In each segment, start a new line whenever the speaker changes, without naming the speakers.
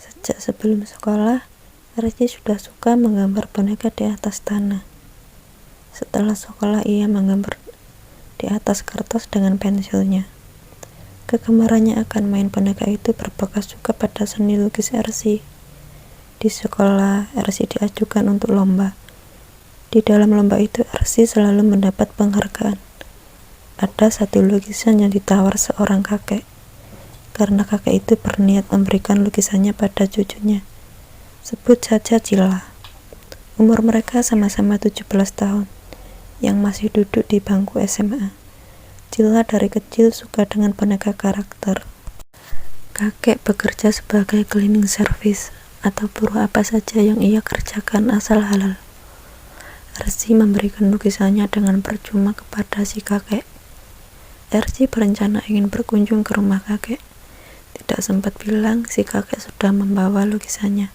Sejak sebelum sekolah, Ersi sudah suka menggambar boneka di atas tanah. Setelah sekolah, ia menggambar di atas kertas dengan pensilnya. Kegemarannya akan main boneka itu berbekas juga pada seni lukis Ersi. Di sekolah, Ersi diajukan untuk lomba. Di dalam lomba itu, Ersi selalu mendapat penghargaan. Ada satu lukisan yang ditawar seorang kakek, karena kakek itu berniat memberikan lukisannya pada cucunya. Sebut saja Cila. Umur mereka sama-sama 17 tahun, yang masih duduk di bangku SMA. Cila dari kecil suka dengan boneka karakter. Kakek bekerja sebagai cleaning service atau buruh apa saja yang ia kerjakan asal halal. Ersi memberikan lukisannya dengan percuma kepada si kakek. Ersi berencana ingin berkunjung ke rumah kakek. Tidak sempat bilang si kakek sudah membawa lukisannya.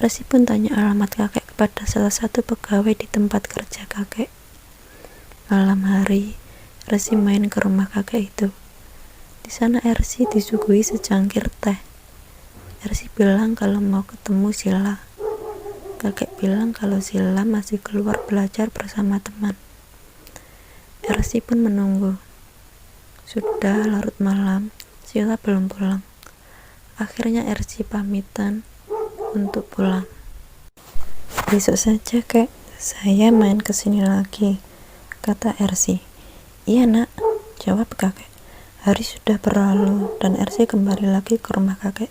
Ersi pun tanya alamat kakek kepada salah satu pegawai di tempat kerja kakek. Malam hari, Ersi main ke rumah kakek itu. Di sana Ersi disuguhi secangkir teh. Ersi bilang kalau mau ketemu Sila. Kakek bilang kalau Sila masih keluar belajar bersama teman. Ersi pun menunggu. Sudah larut malam, Sila belum pulang. Akhirnya Ersi pamitan untuk pulang. Besok saja, Kek. Saya main kesini lagi, kata Ersi. Iya, Nak, jawab kakek. Hari sudah berlalu dan Ersi kembali lagi ke rumah kakek.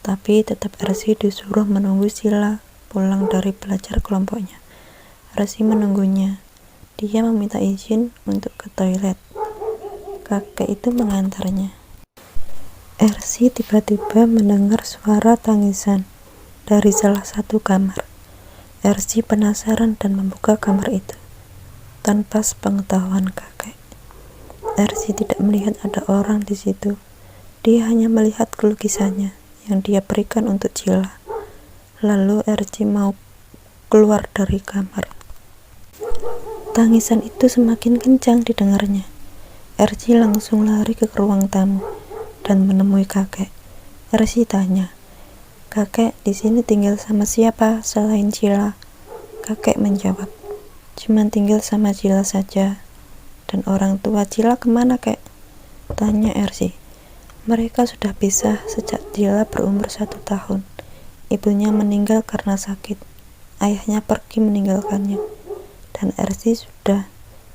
Tapi tetap Ersi disuruh menunggu Sila pulang dari belajar kelompoknya. Ersi menunggunya. Dia meminta izin untuk ke toilet. Kakek itu mengantarnya. Ersi tiba-tiba mendengar suara tangisan dari salah satu kamar. Ersi penasaran dan membuka kamar itu. Tanpa sepengetahuan kakek, Ersi tidak melihat ada orang di situ. Dia hanya melihat lukisannya yang dia berikan untuk Cila. Lalu Ersi mau keluar dari kamar. Tangisan itu semakin kencang didengarnya. Ersi langsung lari ke ruang tamu dan menemui kakek. Ersi tanya, "Kakek, di sini tinggal sama siapa selain Cila?" Kakek menjawab, "Cuman tinggal sama Cila saja." "Dan orang tua Cila kemana, Kek?" tanya Ersi. "Mereka sudah pisah sejak Cila berumur 1 tahun. Ibunya meninggal karena sakit. Ayahnya pergi meninggalkannya. Dan Ersi sudah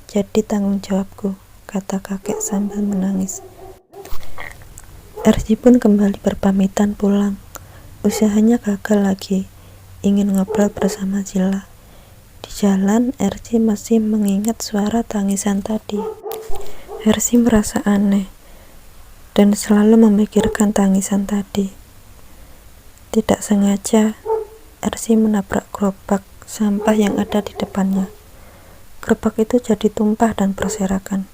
jadi tanggung jawabku," kata kakek sambil menangis. Ersi pun kembali berpamitan pulang. Usahanya gagal lagi. Ingin ngobrol bersama Cila. Di jalan, Ersi masih mengingat suara tangisan tadi. Ersi merasa aneh dan selalu memikirkan tangisan tadi. Tidak sengaja, Ersi menabrak gerobak sampah yang ada di depannya. Gerobak itu jadi tumpah dan berserakan.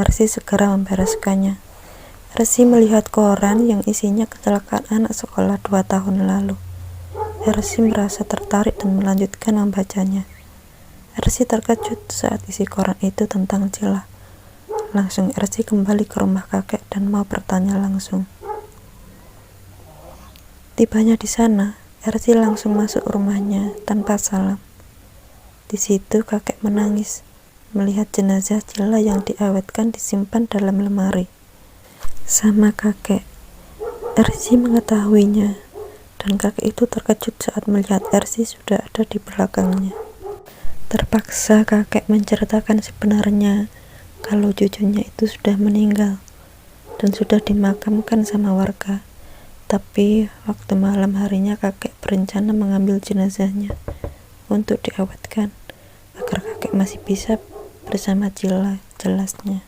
Ersi segera membereskannya. Ersi melihat koran yang isinya kecelakaan anak sekolah 2 tahun lalu. Ersi merasa tertarik dan melanjutkan membacanya. Ersi terkejut saat isi koran itu tentang Cila. Langsung Ersi kembali ke rumah kakek dan mau bertanya langsung. Tibanya di sana, Ersi langsung masuk rumahnya tanpa salam. Di situ kakek menangis melihat jenazah Cila yang diawetkan disimpan dalam lemari. Sama kakek, Ersi mengetahuinya, dan kakek itu terkejut saat melihat Ersi sudah ada di belakangnya. Terpaksa kakek menceritakan sebenarnya kalau cucunya itu sudah meninggal dan sudah dimakamkan sama warga. Tapi waktu malam harinya kakek berencana mengambil jenazahnya untuk diawetkan agar kakek masih bisa bersama Cila, jelasnya.